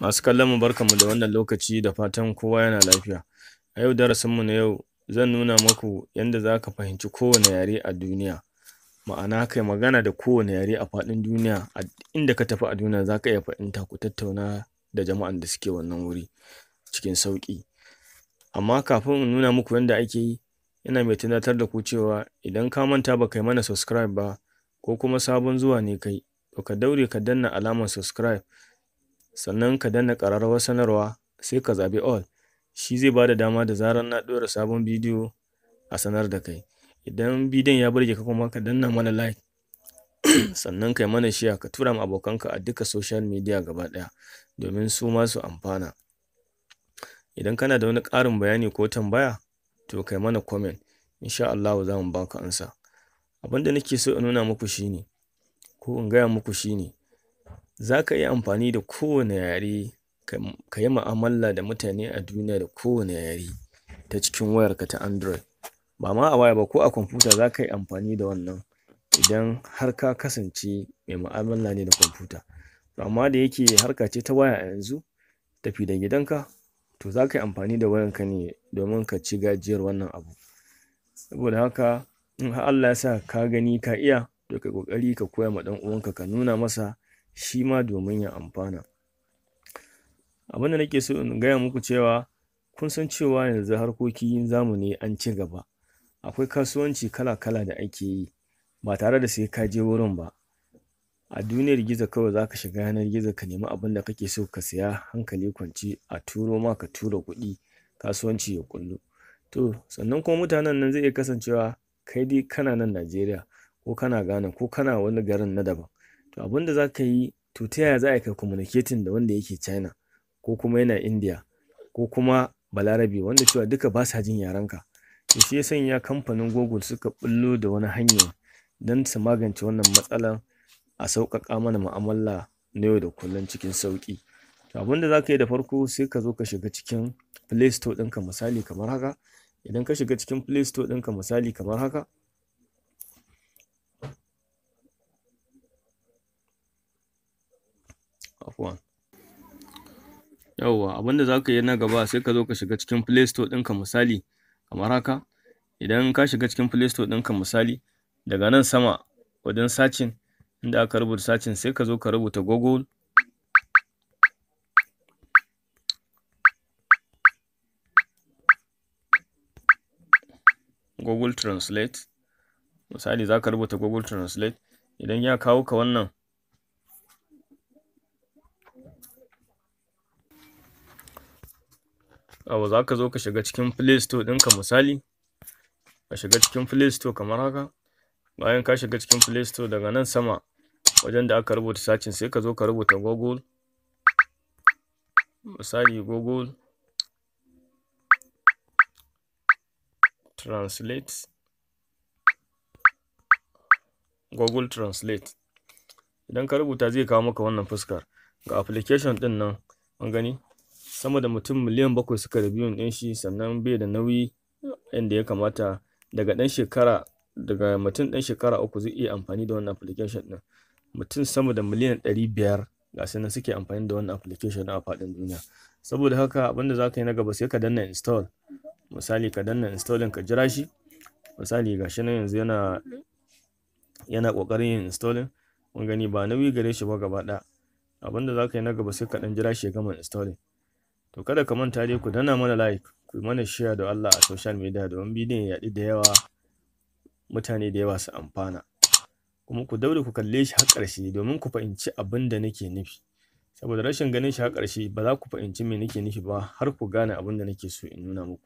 Masu kallon mu barkanmu da wannan lokaci da fatan kowa yana lafiya. A yau darasinmu na yau zan nuna maku yanda za ka fahimci kowane yare a duniya. Ma'ana kai magana da kowane yare a faɗin duniya, a inda ka tafi a duniya za ka iya fahimta ku tattauna da jama'an da suke wannan wuri cikin sauƙi. Amma kafin in nuna muku yanda ake yi, ina mai tunatar da ku cewa idan ka manta ba kai mana subscribe ba ko kuma sabon zuwa ne kai, to ka daure ka danna alamar subscribe, sannan ka danna ƙararrawar sanarwa sai ka zaɓi all. Shi zai ba da dama da zarar na ɗora sabon bidiyo a sanar da kai. Idan bidiyon ya burge ka kuma ka danna mana like sannan kai mana share, ka tura ma abokanka a duka social media gaba ɗaya domin su ma su amfana. Idan kana da wani ƙarin bayani ko tambaya to kai mana comment, insha Allah za mu baka amsa. Abin da nake so in nuna muku shine, ko in gaya muku shine, za ka iya amfani da kowane yare ka yi mu'amala da mutane a duniya da kowane yare ta cikin wayarka ta Android. Ba ma a waya ba, ko a kwamfuta za ka yi amfani da wannan idan har ka kasance mai mu'amala ne da kwamfuta. Amma da yake harka ce ta waya a yanzu, tafi da gidanka, to za ka yi amfani da wayanka ne domin ka ci gajiyar wannan abu. Saboda haka in har Allah ya sa ka gani ka iya, to kai ƙoƙari ka koya ma ɗan uwanka, ka nuna masa shi ma domin ya amfana. Abin da nake so in gaya muku cewa, kun san cewa yanzu harkokin zamani an ci gaba. Akwai kasuwanci kala-kala da ake yi ba tare da sai ka je wurin ba. A duniyar gizo kawai za ka shiga yanar gizo ka nemi abin da kake so ka siya hankali kwance, a turo ma ka tura kuɗi, kasuwanci ya kullu. To sannan kuma mutanen nan zai iya kasancewa kai dai kana nan Najeriya ko kana Ghana ko kana wani garin na daban. To abin da za ka yi, to ta yaya za a kai communicating da wanda yake China ko kuma yana India ko kuma Balarabe wanda cewa duka ba sa jin yarenka. To shi ya sanya kamfanin Google suka ɓullo da wani hanya don su magance wannan matsalar, a sauƙaƙa mana mu'amala na yau da kullum cikin sauƙi. To abin da za ka yi da farko, sai ka zo ka shiga cikin Play Store ɗinka misali kamar haka. Idan ka shiga cikin Play Store ɗinka misali kamar haka, yauwa abin da za ka yi na gaba, sai ka zo ka shiga cikin Play Store ɗinka misali kamar haka. Idan ka shiga cikin Play Store ɗinka misali, daga nan sama wajen searching inda aka rubuta searching, sai ka zo ka rubuta Google Translate. Misali za ka rubuta Google Translate. Idan ya kawo ka wannan, za ka zo ka shiga cikin Play Store ɗinka misali, ka shiga cikin Play Store kamar haka. Bayan ka shiga cikin Play Store, daga nan sama wajen da aka rubuta searching, sai ka zo ka rubuta Google, misali Google Translate. Google Translate. Idan ka rubuta zai kawo maka wannan fuskar. Ga application ɗin nan, an gani sama da mutum miliyan 7 suka review ɗin shi, sannan bai da nauyi yanda ya kamata. Daga mutum ɗan shekara 3 zai iya amfani da wannan application ɗin. Mutum sama da miliyan 500 ga su nan suke amfani da wannan application a faɗin duniya. Saboda haka abin da za ka yi na gaba, sai ka danna install. Misali ka danna installing, ka jira shi. Misali ga shi nan yanzu yana ƙoƙarin yin installing. Mun gani ba nauyi gare shi ba gaba ɗaya. Abin da za ka yi na gaba, sai ka ɗan jira shi ya gama installing. To kada ka manta dai ku danna mana like, ku mana share da Allah a social media domin bidiyon ya yaɗu da yawa, mutane da yawa su amfana. Kuma ku daure ku kalle shi har ƙarshe domin ku fahimci abin da nake nufi. Saboda rashin ganin shi har ƙarshe, ba za ku fahimci me nake nufi ba, har ku gane abin da nake so in nuna muku.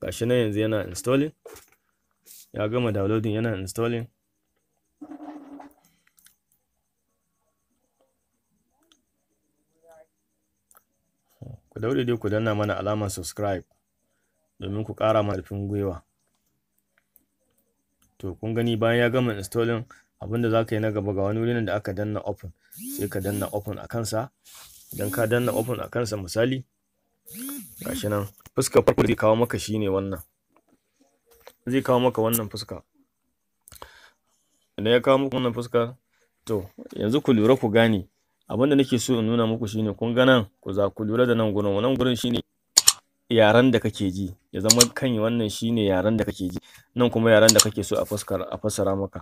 Gashi nan yanzu yana installing, ya gama downloading, yana installing. Ku daure dai ku danna mana alamar subscribe domin ku ƙara mana ƙarfin gwiwa. To kun gani bayan ya gama installing, abin da za ka yi na gaba, ga wani wurin da aka danna open, sai ka danna open a kansa. Idan ka danna open a kansa misali, gashi nan fuskar farko zai kawo maka shine wannan. Zai kawo maka wannan fuska. Idan ya kawo maka wannan fuska, To yanzu ku lura ku gane abin da nake so in nuna muku shine kun ga nan ku lura da nan gurin shine yaren da kake ji, ya zama kan wannan shine yaren da kake ji, nan kuma yaren da kake so a fassara maka.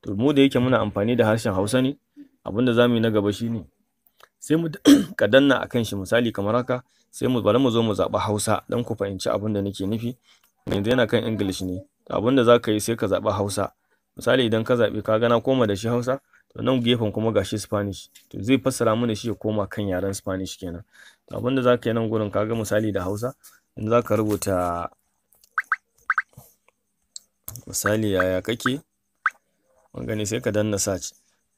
To mu da yake muna amfani da harshen Hausa ne, abin da zamu yi na gaba shine sai mu ka danna akan shi misali kamar haka, sai bari mu zo mu zaɓi Hausa don ku fahimci abin da nake nufi. Yanzu yana kan English ne, abin da za ka yi sai ka zaɓi Hausa. Misali idan ka zaɓi ka ga na koma da shi Hausa, to nan gefen kuma gashi Spanish, to zai fassara mana shi ya koma kan yaren Spanish kenan. To abin da za ka yi nan gurin ka ga misali da Hausa, in za ka rubuta misali yaya kake, kun gani sai ka danna search.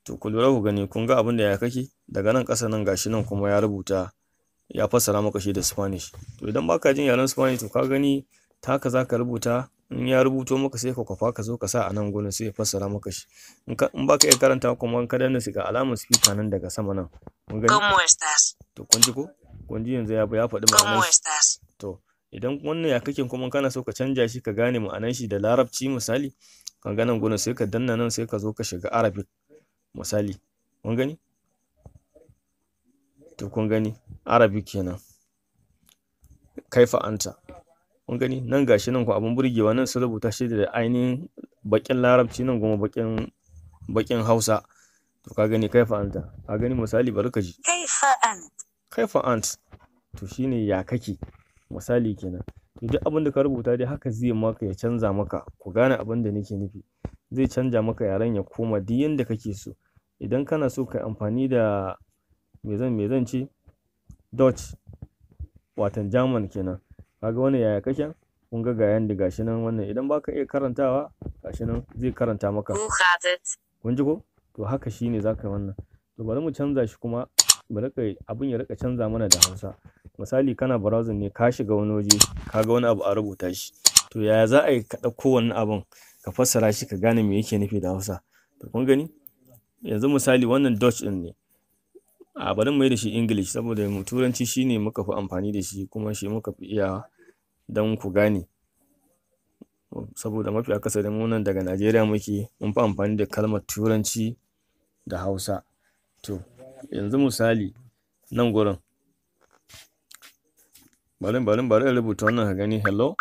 To ku lura ku gani kun ga abin da yaya kake, daga nan ƙasa nan gashi nan kuma ya rubuta ya fassara maka shi da Spanish. To idan baka jin yaren Spanish to ka gani taka za ka rubuta, in ya rubuto maka sai ka kwafa ka zo ka sa a nan gurin sai ya fassara maka shi. In baka iya karanta kuma in ka danna shi ga alamar speaker nan daga sama nan. Kun gani? To kun ji ko? Kun ji yanzu ya faɗi ma'anar shi. To idan wannan ya kake kuma kana so ka canja shi ka gane ma'anar shi da Larabci misali, ka ga nan gurin sai ka danna nan sai ka zo ka shiga Arabic misali. Kun gani? To kun gani Arabic kenan. Kaifa anta. Kun gani nan gashi nan ku abun burgewa nan sun rubuta shi da ainihin baƙin Larabci nan kuma baƙin Hausa. To ka gani kaifa anta. Ka gani misali bari ka ji. Kaifa ant. To shine ya kake misali kenan. To duk abin da ka rubuta dai haka zai maka ya canza maka, ku gane abin da nake nufi. Zai canja maka yaren ya koma duk yanda kake so. Idan kana so ka amfani da me zan ce Dutch watan German kenan. Kaga wannan yaya kake? Kun ga yanda gashi nan wannan idan baka iya karantawa gashi nan zai karanta maka. Kun ji ko? To haka shine zaka yi wannan. To bari mu canza shi kuma abin ya rika canza mana da Hausa. Misali kana browsing ne ka shiga wani waje kaga wani abu a rubuta shi. To yaya za a yi ka ɗauko wannan abun ka fassara shi ka gane me yake nufi da Hausa? To kun gani? Yanzu misali wannan Dutch ɗin ne. Bari mu mai da shi English saboda mu Turanci shine muka fi amfani da shi kuma shi muka fi iya don ku gane. Saboda mafi akasari mu nan daga Najeriya muke, mun fi amfani da kalmar Turanci da Hausa. To yanzu misali nan gurin bari in rubuta wannan ka gani hello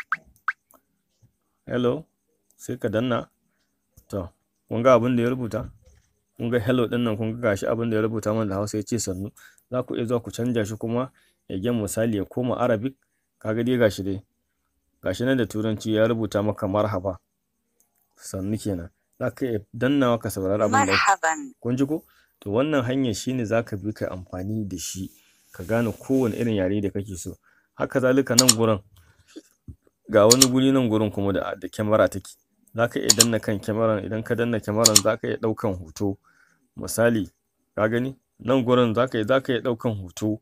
sai ka danna. To kun ga abin da ya rubuta, kun ga hello din nan, kun ga gashi abin da ya rubuta mana da Hausa ya ce sannu. Za ku iya zuwa ku canja shi kuma ya misali ya koma Arabic. Kaga dai gashi nan da Turanci ya rubuta maka marhaba, sannu kenan. Za ka iya dannawa ka saurari abin da kun ji ko? To wannan hanyar shine za ka bi ka amfani da shi ka gane kowane irin yare da kake so. Haka zalika nan gurin ga wani guri nan gurin kuma da kyamara take. Za ka iya danna kan kyamaran, idan ka danna kyamaran za ka iya ɗaukan hoto misali. Ka gani nan gurin za ka iya ɗaukan hoto,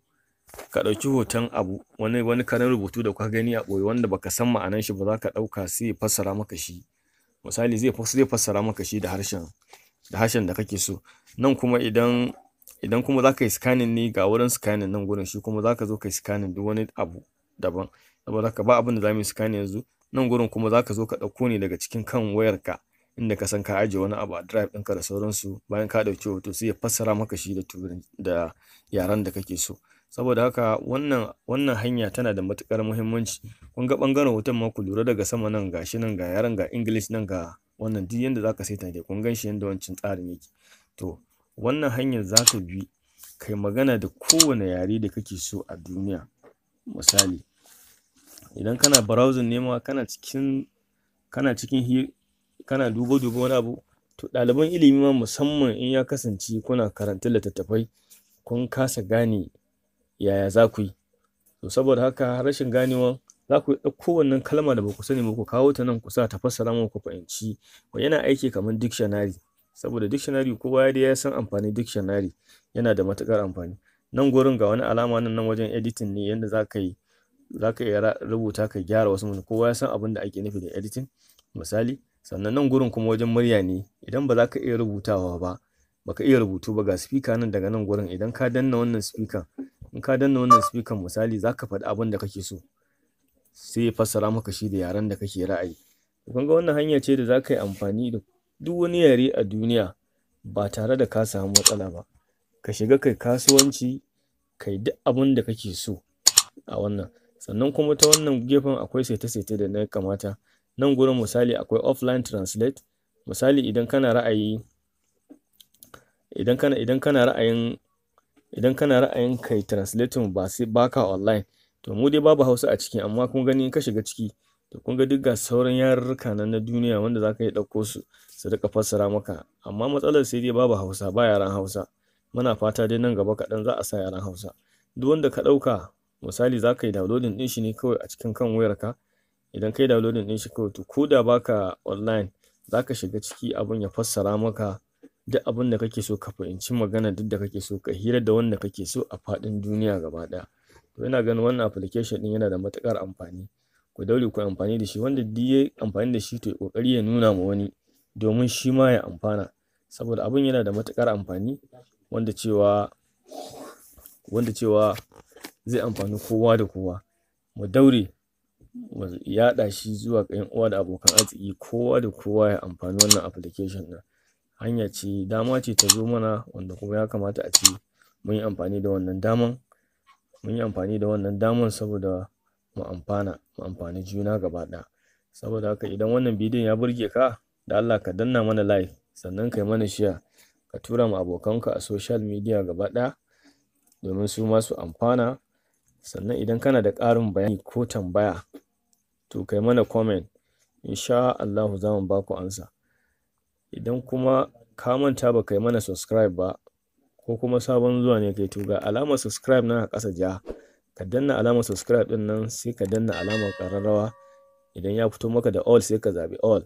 ka ɗauki hoton abu wani karin rubutu da ka gani a ɓoye wanda baka san ma'anar shi ba, za ka ɗauka sai ya fassara maka shi misali. Zai fassara maka shi da harshen da kake so. Nan kuma idan kuma za ka yi scanning ne, ga wurin scanning nan gurin shi kuma za ka zo ka yi scanning duk wani abu daban. Saboda haka ba abin da za mu yi scanning yanzu. Nan gurin kuma za ka zo ka ɗauko ne daga cikin kan wayarka inda ka san ka ajiye wani abu a drive ɗinka da sauransu. Bayan ka ɗauki hoto sai ya fassara maka shi da yaren da kake so. Saboda haka wannan hanya tana da matuƙar muhimmanci. Kun ga ɓangaren hoton ma ku lura daga sama nan gashi nan ga yaren, ga English nan ga wannan duk yanda za ka saita dai kun gan shi yanda wancan tsarin yake. To wannan hanyar za ka bi kai magana da kowane yare da kake so a duniya. Misali idan kana browsing ne ma kana duba wani abu, to ɗaliban ilimi ma musamman in ya kasance kuna karanta littattafai kun kasa gane yaya za ku yi. To saboda haka rashin ganewa za ku ɗauko wannan kalma da ba ku sani ba ku kawo ta nan ku sa ta fassara muku fahimci. Yana aiki kamar dictionary, saboda dictionary kowa ya san amfani dictionary yana da matuƙar amfani. Nan gurin ga wani alama nan wajen editing ne, yanda za ka iya rubuta ka gyara wasu. Kowa ya san abin da ake nufi da editing misali. Sannan nan gurin kuma wajen murya ne, idan ba za ka iya rubutawa ba, baka iya rubutu ba, ga speaker nan daga nan gurin idan ka danna wannan speaker, in ka danna wannan speaker misali za ka faɗi abin da kake so sai ya fassara maka shi da yaren da kake ra'ayi. Kun ga wannan hanya ce da za ka yi amfani da duk wani yare a duniya ba tare da ka samu matsala ba. Ka shiga kai kasuwanci, kai duk abin da kake so a wannan. Sannan kuma ta wannan gefen akwai saite-saite da na kamata. Nan gurin misali akwai offline translate. Misali idan kana ra'ayi, idan kana ra'ayin kai translating ba sai baka online. To mu dai babu Hausa a ciki, amma kun gani in ka shiga ciki to kun ga duk ga sauran yarurruka nan na duniya wanda za ka iya ɗauko su riƙa fassara maka. Amma matsalar sai dai babu Hausa, ba yaren Hausa. Muna fata dai nan gaba kaɗan za a sa yaren Hausa. Duk wanda ka ɗauka misali za ka yi downloading ɗin shi ne kawai a cikin kan wayarka. Idan ka yi downloading ɗin shi kawai to ko da baka online za ka shiga ciki abin ya fassara maka duk abin da kake so, ka fahimci magana duk da kake so, ka hira da wanda kake so a faɗin duniya gaba ɗaya. To ina ganin wannan application ɗin yana da matuƙar amfani. Ku daure ku amfani da shi. Wanda duk ya amfani da shi to ya ƙoƙari ya nuna ma wani domin shi ma ya amfana. Saboda abin yana da matuƙar amfani wanda cewa zai amfani kowa da kowa. Mu daure mu yaɗa shi zuwa ga 'yan uwa da abokan arziki. Kowa da kowa ya amfani wannan application ɗin. Hanya ce, dama ce ta zo mana wanda kuma ya kamata a ce mun yi amfani da wannan daman. Mun yi amfani da wannan daman saboda mu amfani juna gaba ɗaya. Saboda haka idan wannan bidiyon ya burge ka, da Allah ka danna mana like, sannan kai mana share, ka tura ma abokanka a social media gaba ɗaya domin su ma su amfana. Sannan idan kana da ƙarin bayani ko tambaya to kai mana comment. Insha Allahu za mu ba ku amsa. Idan kuma ka manta ba kai mana subscribe ba ko kuma sabon zuwa ne kai, to ga alamar subscribe nan a ƙasa ja. Ka danna alamar subscribe ɗin nan, sai ka danna alamar ƙararrawa. Idan ya fito maka da all sai ka zaɓi all.